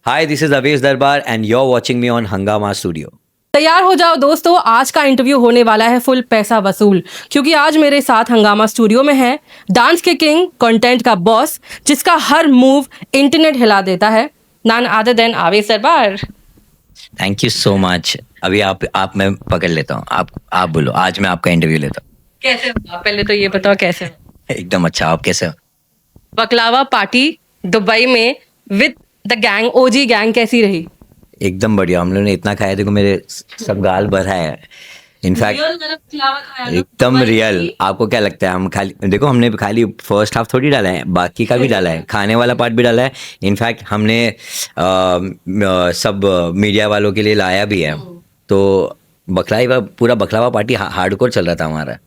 Hi, this is Aves Darbar and you're watching me on Hangama Studio. तैयार हो जाओ दोस्तों, आज का इंटरव्यू होने वाला है फुल पैसा वसूल, क्योंकि आज मेरे साथ हंगामा स्टूडियो में है डांस के किंग, कंटेंट का बॉस, जिसका हर मूव इंटरनेट हिला देता है, नन अदर देन आवेश दरबार। Thank you so much. अभी आप मैं पकड़ लेता हूँ। आप बोलो, आज मैं आपका इंटरव्यू लेता कैसे हो आप? पहले तो ये बताओ कैसे हो? हूँ। एकदम अच्छा। आप कैसे हो? बकलावा पार्टी दुबई में with the gang, OG gang कैसी रही? एकदम बढ़िया। हम लोगों ने इतना खाया, देखो मेरे सब गाल भरा है। इनफैक्ट एकदम रियल। आपको क्या लगता है हम खाली, देखो हमने खाली फर्स्ट हाफ थोड़ी डाला है, बाकी का भी डाला है, खाने वाला पार्ट भी डाला है। इनफैक्ट हमने सब मीडिया वालों के लिए लाया भी है। तो पूरा बकलावा पार्टी हार्डकोर चल रहा था हमारा।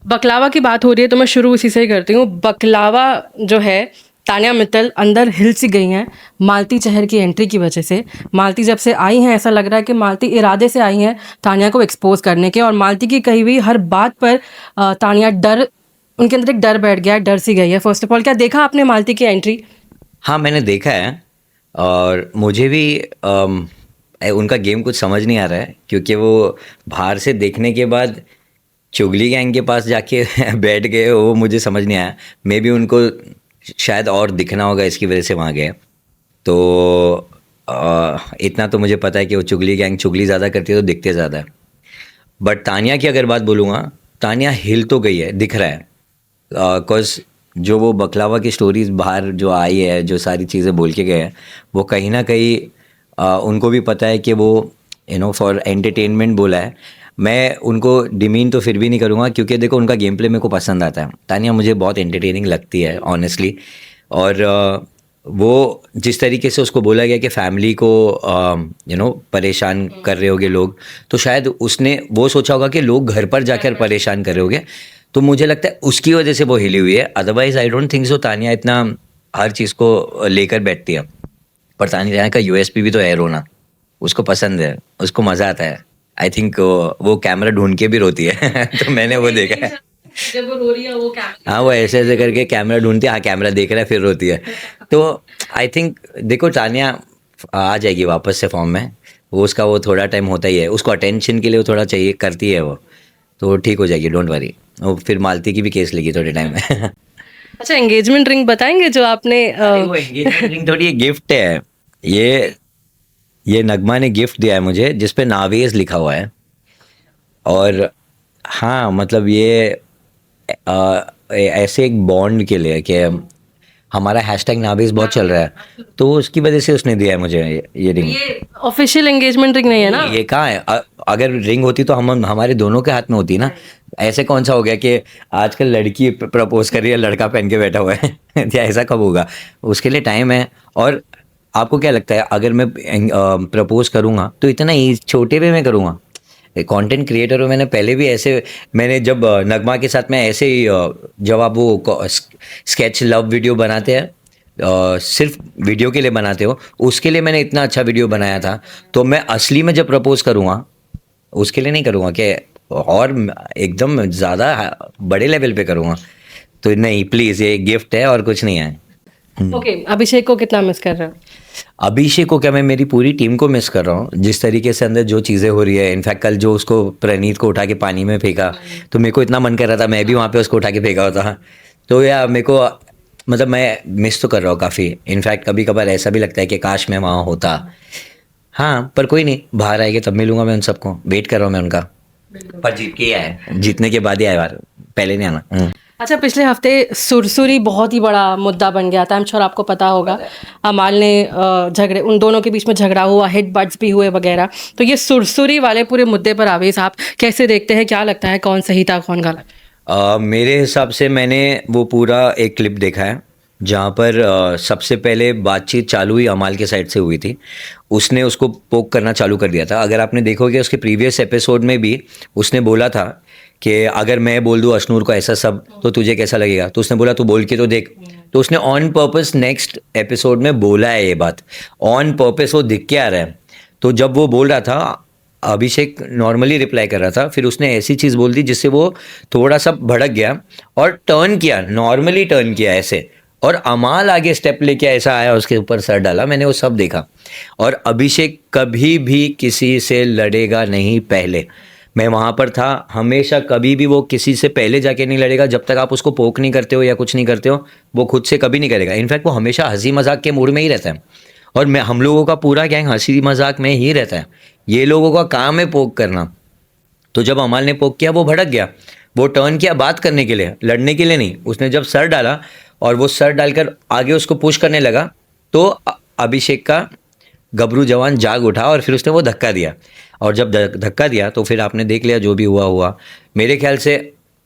बकलावा की बात हो रही है तो मैं शुरू उसी से ही करती हूँ। बकलावा जो है, तान्या मित्तल अंदर हिल सी गई हैं मालती चहर की एंट्री की वजह से। मालती जब से आई हैं, ऐसा लग रहा है कि मालती इरादे से आई हैं तान्या को एक्सपोज करने के, और मालती की कही हुई हर बात पर तान्या उनके अंदर एक डर बैठ गया है, डर सी गई है। फर्स्ट ऑफ ऑल, क्या देखा आपने मालती की एंट्री? हाँ, मैंने देखा है और मुझे भी उनका गेम कुछ समझ नहीं आ रहा है, क्योंकि वो बाहर से देखने के बाद चुगली गैंग के पास जाके बैठ गए। वो मुझे समझ नहीं आया। मे बी उनको शायद और दिखना होगा, इसकी वजह से वहाँ गए। तो इतना तो मुझे पता है कि वो चुगली गैंग चुगली ज़्यादा करती है तो दिखते ज़्यादा है। बट तान्या की अगर बात बोलूँगा, तान्या हिल तो गई है, दिख रहा है। बिकॉज जो वो बकलावा की स्टोरीज बाहर जो आई है, जो सारी चीज़ें बोल के गए हैं, वो कहीं ना कहीं उनको भी पता है कि वो फॉर एंटरटेनमेंट बोला है। मैं उनको डिमीन तो फिर भी नहीं करूँगा, क्योंकि देखो उनका गेम प्ले मेरे को पसंद आता है। तानिया मुझे बहुत एंटरटेनिंग लगती है ऑनेस्टली। और वो जिस तरीके से उसको बोला गया कि फैमिली को परेशान कर रहे होगे लोग, तो शायद उसने वो सोचा होगा कि लोग घर पर जाकर परेशान कर रहे होगे। तो मुझे लगता है उसकी वजह से वो हिली हुई है। Otherwise I don't think so Tania इतना हर चीज़ को लेकर बैठती है। पर तानिया का यूएसपी भी तो है रोना। उसको पसंद है, उसको मज़ा आता है। आई थिंक वो कैमरा ढूंढ के भी रोती है। तो मैंने वो देखा है। जब वो रो रही है, वो कैमरा, हाँ, वो ऐसे ऐसे करके कैमरा ढूंढती है, हाँ कैमरा देख रहा है फिर रोती है। तो आई थिंक देखो तानिया आ जाएगी वापस से फॉर्म में। वो थोड़ा टाइम होता ही है, उसको अटेंशन के लिए वो थोड़ा चाहिए, करती है वो, तो ठीक हो जाएगी, डोंट वरी। वो फिर मालती की भी केस लेगी थोड़े टाइम में। अच्छा, एंगेजमेंट रिंग बताएंगे जो आपने वो एंगेजमेंट रिंग थोड़ी गिफ्ट है। ये नगमा ने गिफ्ट दिया है मुझे, जिस पे नावेज लिखा हुआ है। और हाँ, मतलब ये ऐसे एक बॉन्ड के लिए कि हमारा हैशटैग नावेज बहुत चल रहा है, तो उसकी वजह से उसने दिया है मुझे ये रिंग। ये ऑफिशियल एंगेजमेंट रिंग नहीं है ना? ये कहाँ है? अगर रिंग होती तो हम हमारे दोनों के हाथ में होती ना। ऐसे कौन सा हो गया कि आजकल लड़की प्रपोज कर रही है, लड़का पहन के बैठा हुआ है? या ऐसा कब होगा? उसके लिए टाइम है। और आपको क्या लगता है, अगर मैं प्रपोज करूँगा तो इतना छोटे वे में करूँगा? कंटेंट क्रिएटर हूँ, मैंने पहले भी ऐसे, मैंने जब नगमा के साथ मैं ऐसे ही जब आप वो स्केच लव वीडियो बनाते हैं, सिर्फ वीडियो के लिए बनाते हो, उसके लिए मैंने इतना अच्छा वीडियो बनाया था। तो मैं असली में जब प्रपोज करूँगा उसके लिए नहीं करूँगा कि और एकदम ज़्यादा बड़े लेवल पे करूँगा। तो नहीं, प्लीज़, ये गिफ्ट है और कुछ नहीं है। ओके, अभिषेक को कितना मिस कर रहे हो? अभिषेक को क्या, मैं मेरी पूरी टीम को मिस कर रहा हूँ। जिस तरीके से अंदर जो चीज़ें हो रही है, इनफैक्ट कल जो उसको प्रणीत को उठा के पानी में फेंका, तो मेरे को इतना मन कर रहा था मैं भी वहाँ पे उसको उठा के फेंका होता। तो यार मेरे को, मतलब मैं मिस तो कर रहा हूँ काफ़ी। इनफैक्ट कभी कभार ऐसा भी लगता है कि काश मैं वहाँ होता। हाँ, पर कोई नहीं, बाहर आएंगे तब मिलूंगा मैं उन सबको। वेट कर रहा हूँ मैं उनका। पर जीत के आए, जीतने के बाद ही आए बार, पहले नहीं आना। अच्छा, पिछले हफ्ते सुरसुरी बहुत ही बड़ा मुद्दा बन गया था। आई एम श्योर आपको पता होगा। अमाल ने झगड़े, उन दोनों के बीच में झगड़ा हुआ, हिट बट्स भी हुए वगैरह। तो ये सुरसुरी वाले पूरे मुद्दे पर आवेश आप कैसे देखते हैं? क्या लगता है कौन सही था कौन गलत? मेरे हिसाब से मैंने वो पूरा एक क्लिप देखा है जहाँ पर सबसे पहले बातचीत चालू ही अमाल के साइड से हुई थी। उसने उसको पोक करना चालू कर दिया था। अगर आपने देखोगे उसके प्रीवियस एपिसोड में भी उसने बोला था कि अगर मैं बोल दूँ अशनूर को ऐसा सब तो तुझे कैसा लगेगा? तो उसने बोला तू बोल के तो देख। तो उसने ऑन पर्पस नेक्स्ट एपिसोड में बोला है ये बात, ऑन पर्पस, वो दिख के आ रहा है। तो जब वो बोल रहा था, अभिषेक नॉर्मली रिप्लाई कर रहा था, फिर उसने ऐसी चीज़ बोल दी जिससे वो थोड़ा सा भड़क गया और टर्न किया, नॉर्मली टर्न किया ऐसे, और अमाल आगे स्टेप लेके ऐसा आया, उसके ऊपर सर डाला, मैंने वो सब देखा। और अभिषेक कभी भी किसी से लड़ेगा नहीं पहले, मैं वहाँ पर था हमेशा, कभी भी वो किसी से पहले जाके नहीं लड़ेगा। जब तक आप उसको पोक नहीं करते हो या कुछ नहीं करते हो, वो खुद से कभी नहीं करेगा। इनफैक्ट वो हमेशा हंसी मजाक के मूड में ही रहता है, और मैं हम लोगों का पूरा गैंग हंसी मजाक में ही रहता है। ये लोगों का काम है पोक करना। तो जब अमाल ने पोक किया, वो भड़क गया, वो टर्न किया बात करने के लिए, लड़ने के लिए नहीं। उसने जब सर डाला और वो सर डालकर आगे उसको पुश करने लगा, तो अभिषेक का गबरू जवान जाग उठा और फिर उसने वो धक्का दिया। और जब धक्का दिया तो फिर आपने देख लिया जो भी हुआ हुआ। मेरे ख्याल से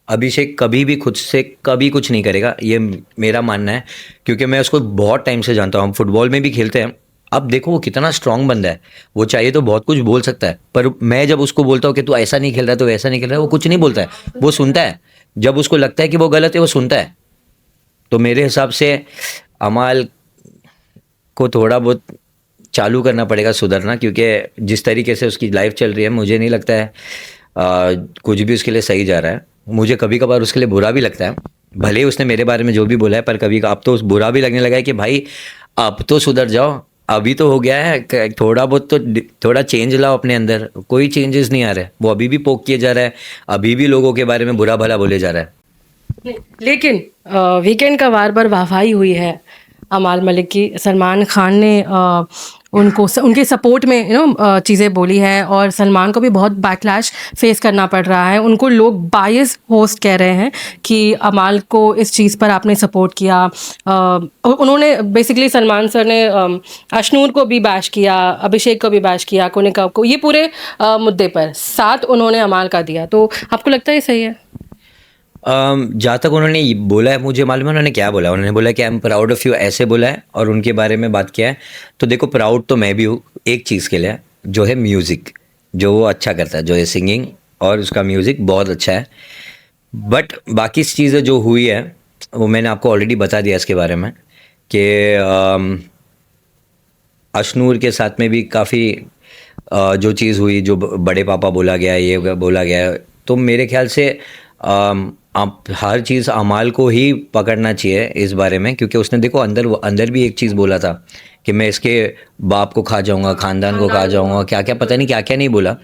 अभिषेक कभी भी खुद से कभी कुछ नहीं करेगा, ये मेरा मानना है, क्योंकि मैं उसको बहुत टाइम से जानता हूँ, हम फुटबॉल में भी खेलते हैं। अब देखो वो कितना स्ट्रांग बंदा है, वो चाहिए तो बहुत कुछ बोल सकता है, पर मैं जब उसको बोलता हूँ कि तू ऐसा नहीं खेल रहा है, तो ऐसा नहीं खेल रहा है, वो कुछ नहीं बोलता है, वो सुनता है। जब उसको लगता है कि वो गलत है, वो सुनता है। तो मेरे हिसाब से अमाल को थोड़ा बहुत चालू करना पड़ेगा सुधरना, क्योंकि जिस तरीके से उसकी लाइफ चल रही है, मुझे नहीं लगता है कुछ भी उसके लिए सही जा रहा है। मुझे कभी कभार उसके लिए बुरा भी लगता है, भले ही उसने मेरे बारे में जो भी बोला है, पर कभी अब तो बुरा भी लगने लगा है कि भाई अब तो सुधर जाओ, अभी तो हो गया है, थोड़ा बहुत तो थोड़ा चेंज लाओ अपने अंदर। कोई चेंजेस नहीं आ रहे, वो अभी भी पोक किए जा रहा है, अभी भी लोगों के बारे में बुरा भला बोले जा रहा है। लेकिन वीकेंड का बार बार वाहवाही हुई है अमाल मलिक की। सलमान खान ने उनके सपोर्ट में चीज़ें बोली है, और सलमान को भी बहुत बैकलैश फेस करना पड़ रहा है। उनको लोग बायस होस्ट कह रहे हैं कि अमाल को इस चीज़ पर आपने सपोर्ट किया। उन्होंने बेसिकली, सलमान सर ने अशनूर को भी बैश किया, अभिषेक को भी बैश किया, कोनिका को, ये पूरे मुद्दे पर साथ उन्होंने अमाल का दिया। तो आपको लगता है ये सही है? जहाँ तक उन्होंने बोला है, मुझे मालूम है उन्होंने क्या बोला। उन्होंने बोला कि I am proud of you, ऐसे बोला है, और उनके बारे में बात किया है। तो देखो, प्राउड तो मैं भी हूँ एक चीज़ के लिए, जो है म्यूज़िक, जो वो अच्छा करता है, जो है सिंगिंग, और उसका म्यूज़िक बहुत अच्छा है। बट बाकी चीज़ें जो हुई है वो मैंने आपको ऑलरेडी बता दिया इसके बारे में, कि अशनूर के साथ में भी काफ़ी जो चीज़ हुई, जो बड़े पापा बोला गया, ये बोला गया, तो मेरे ख्याल से आप हर चीज़ अमाल को ही पकड़ना चाहिए इस बारे में, क्योंकि उसने देखो अंदर भी एक चीज़ बोला था कि मैं इसके बाप को खा जाऊंगा, ख़ानदान को खा जाऊंगा, क्या क्या पता नहीं क्या क्या नहीं बोला।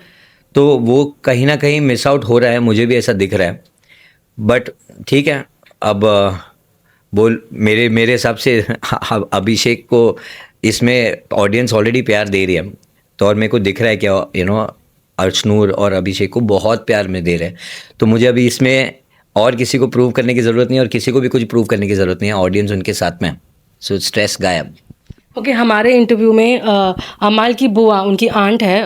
तो वो कहीं ना कहीं मिस आउट हो रहा है, मुझे भी ऐसा दिख रहा है। बट ठीक है, अब बोल मेरे हिसाब से अभिषेक को इसमें ऑडियंस ऑलरेडी प्यार दे रही है, तो और मेरे को दिख रहा है कि अशनूर और अभिषेक को बहुत प्यार में दे रहे हैं। तो मुझे अभी इसमें और किसी को प्रूव करने की ज़रूरत नहीं है, और किसी को भी कुछ प्रूव करने की ज़रूरत नहीं है, ऑडियंस उनके साथ में। सो स्ट्रेस गायब। ओके, हमारे इंटरव्यू में अमाल की बुआ, उनकी आंट है,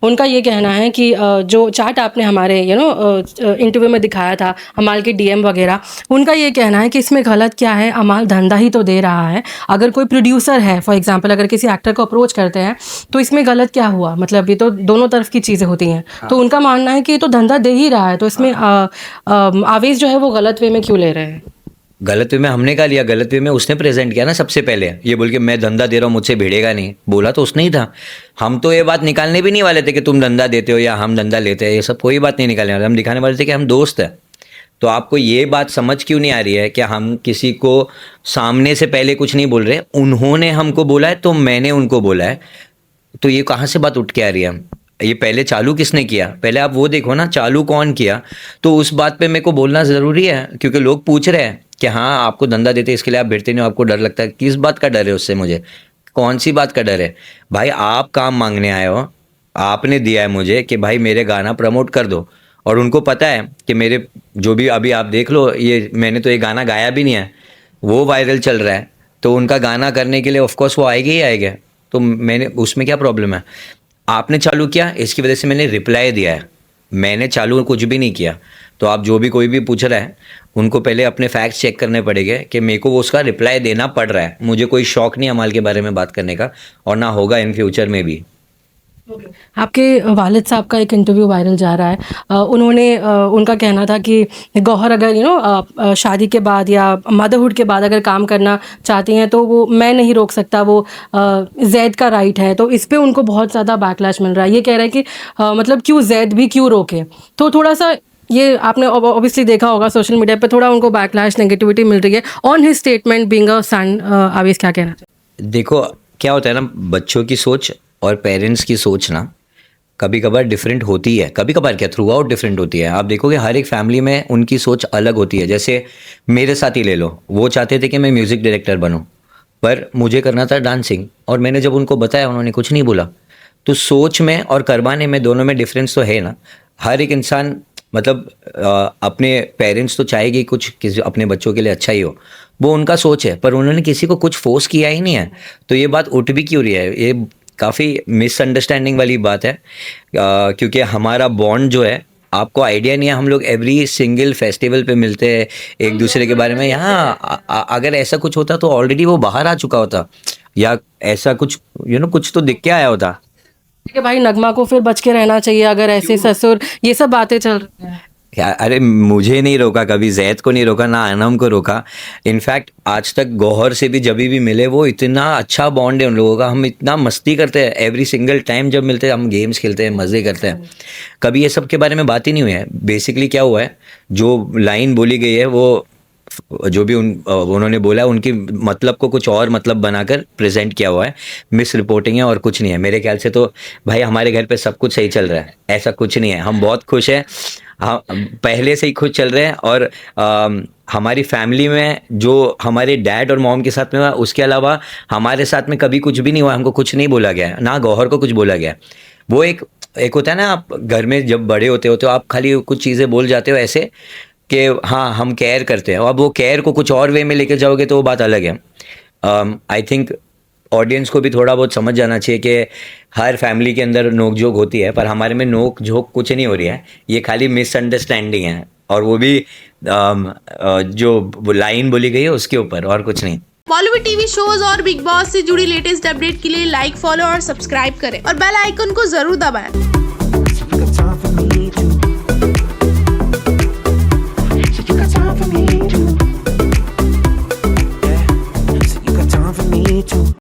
उनका ये कहना है कि जो चार्ट आपने हमारे इंटरव्यू में दिखाया था, अमाल के डीएम वगैरह, उनका ये कहना है कि इसमें गलत क्या है, अमाल धंधा ही तो दे रहा है। अगर कोई प्रोड्यूसर है, फॉर एग्जांपल अगर किसी एक्टर को अप्रोच करते हैं, तो इसमें गलत क्या हुआ? मतलब ये तो दोनों तरफ की चीज़ें होती हैं। तो उनका मानना है कि ये तो धंधा दे ही रहा है, तो इसमें आवेश जो है वो गलत वे में क्यों ले रहे हैं? गलत वे में हमने क्या लिया? गलत वे में उसने प्रेजेंट किया ना सबसे पहले, ये बोल के मैं धंधा दे रहा हूँ, मुझसे भिड़ेगा नहीं। बोला तो उसने ही था। हम तो ये बात निकालने भी नहीं वाले थे कि तुम धंधा देते हो या हम धंधा लेते हैं, ये सब कोई बात नहीं निकालने वाले। हम दिखाने वाले थे कि हम दोस्त हैं। तो आपको ये बात समझ क्यों नहीं आ रही है कि हम किसी को सामने से पहले कुछ नहीं बोल रहे, उन्होंने हमको बोला है तो मैंने उनको बोला है। तो ये कहाँ से बात उठ के आ रही है? ये पहले चालू किसने किया? पहले आप वो देखो ना, चालू कौन किया। तो उस बात पे मेरे को बोलना ज़रूरी है, क्योंकि लोग पूछ रहे हैं कि हाँ आपको धंधा देते इसके लिए आप भिड़ते नहीं हो, आपको डर लगता है। किस बात का डर है उससे? मुझे कौन सी बात का डर है? भाई आप काम मांगने आए हो, आपने दिया है मुझे कि भाई मेरे गाना प्रमोट कर दो, और उनको पता है कि मेरे जो भी अभी आप देख लो, ये मैंने तो ये गाना गाया भी नहीं है, वो वायरल चल रहा है। तो उनका गाना करने के लिए ऑफकोर्स वो आएगा ही आएगा। तो मैंने उसमें क्या प्रॉब्लम है? आपने चालू किया, इसकी वजह से मैंने रिप्लाई दिया है। मैंने चालू कुछ भी नहीं किया। तो आप जो भी कोई भी पूछ रहा है, उनको पहले अपने फैक्ट्स चेक करने पड़ेंगे कि मेरे को वो उसका रिप्लाई देना पड़ रहा है। मुझे कोई शौक नहीं अमाल के बारे में बात करने का, और ना होगा इन फ्यूचर में भी। आपके वालिद साहब का एक इंटरव्यू वायरल जा रहा है। उन्होंने उनका कहना था कि गौहर अगर शादी के बाद या मदरहुड के बाद अगर काम करना चाहती हैं तो वो मैं नहीं रोक सकता, वो जैद का राइट है। तो इस पे उनको बहुत ज़्यादा बैकलैश मिल रहा है। ये कह रहा है कि मतलब क्यों जैद भी क्यों रोके। तो थोड़ा सा ये आपने ऑब्वियसली देखा होगा सोशल मीडिया पे थोड़ा उनको बैकलैश नेगेटिविटी मिल रही है on his statement being a son. Avesh क्या कहना चाहिए? देखो क्या होता है ना, बच्चों की सोच और पेरेंट्स की सोच ना कभी कभार डिफरेंट होती है, कभी कभार क्या थ्रू आउट डिफरेंट होती है। आप देखोगे हर एक फैमिली में उनकी सोच अलग होती है। जैसे मेरे साथ ही ले लो, वो चाहते थे कि मैं म्यूज़िक डायरेक्टर बनूं, पर मुझे करना था डांसिंग, और मैंने जब उनको बताया उन्होंने कुछ नहीं बोला। तो सोच में और करवाने में दोनों में डिफरेंस तो है ना। हर एक इंसान मतलब अपने पेरेंट्स तो चाहेगी कुछ किसी अपने बच्चों के लिए अच्छा ही हो, वो उनका सोच है, पर उन्होंने किसी को कुछ फोर्स किया ही नहीं है। तो ये बात उठ भी क्यों रही है? ये काफ़ी मिसअंडरस्टैंडिंग वाली बात है, क्योंकि हमारा बॉन्ड जो है, आपको आइडिया नहीं है, हम लोग एवरी सिंगल फेस्टिवल पे मिलते हैं एक दूसरे के बारे में। यहाँ अगर ऐसा कुछ होता तो ऑलरेडी वो बाहर आ चुका होता, या ऐसा कुछ कुछ तो दिख के आया होता। कि भाई नगमा को फिर बच के रहना चाहिए अगर ऐसे ससुर ये सब बातें चल रही हैं। अरे मुझे नहीं रोका कभी, जैद को नहीं रोका, ना अनम को रोका। इनफैक्ट आज तक गौहर से भी जब भी मिले, वो इतना अच्छा बॉन्ड है उन लोगों का, हम इतना मस्ती करते हैं एवरी सिंगल टाइम जब मिलते हैं, हम गेम्स खेलते हैं, मज़े करते हैं, कभी ये सब के बारे में बात ही नहीं हुई है। बेसिकली क्या हुआ है, जो लाइन बोली गई है वो जो भी उन्होंने बोला है, उनकी मतलब को कुछ और मतलब बनाकर प्रेजेंट किया हुआ है, मिस रिपोर्टिंग है और कुछ नहीं है। मेरे ख्याल से तो भाई हमारे घर पे सब कुछ सही चल रहा है, ऐसा कुछ नहीं है, हम बहुत खुश हैं, हाँ पहले से ही खुश चल रहे हैं। और हमारी फैमिली में जो हमारे डैड और मॉम के साथ में हुआ, उसके अलावा हमारे साथ में कभी कुछ भी नहीं हुआ, हमको कुछ नहीं बोला गया है, ना गौहर को कुछ बोला गया है। वो एक होता है ना, आप घर में जब बड़े होते हो तो आप खाली कुछ चीज़ें बोल जाते हो ऐसे कि हाँ हम केयर करते हैं, अब वो केयर को कुछ और वे में लेकर जाओगे तो वो बात अलग है। आई थिंक ऑडियंस को भी थोड़ा बहुत समझ जाना चाहिए कि हर फैमिली के अंदर नोक झोंक होती है, पर हमारे में नोक झोंक कुछ नहीं हो रही है, ये खाली मिसअंडरस्टैंडिंग है, और वो भी जो लाइन बोली गई है उसके ऊपर, और कुछ नहीं। बॉलीवुड टीवी शोज और बिग बॉस से जुड़ी लेटेस्ट अपडेट के लिए लाइक, फॉलो और सब्सक्राइब करें और बेल आइकन को जरूर दबाएं।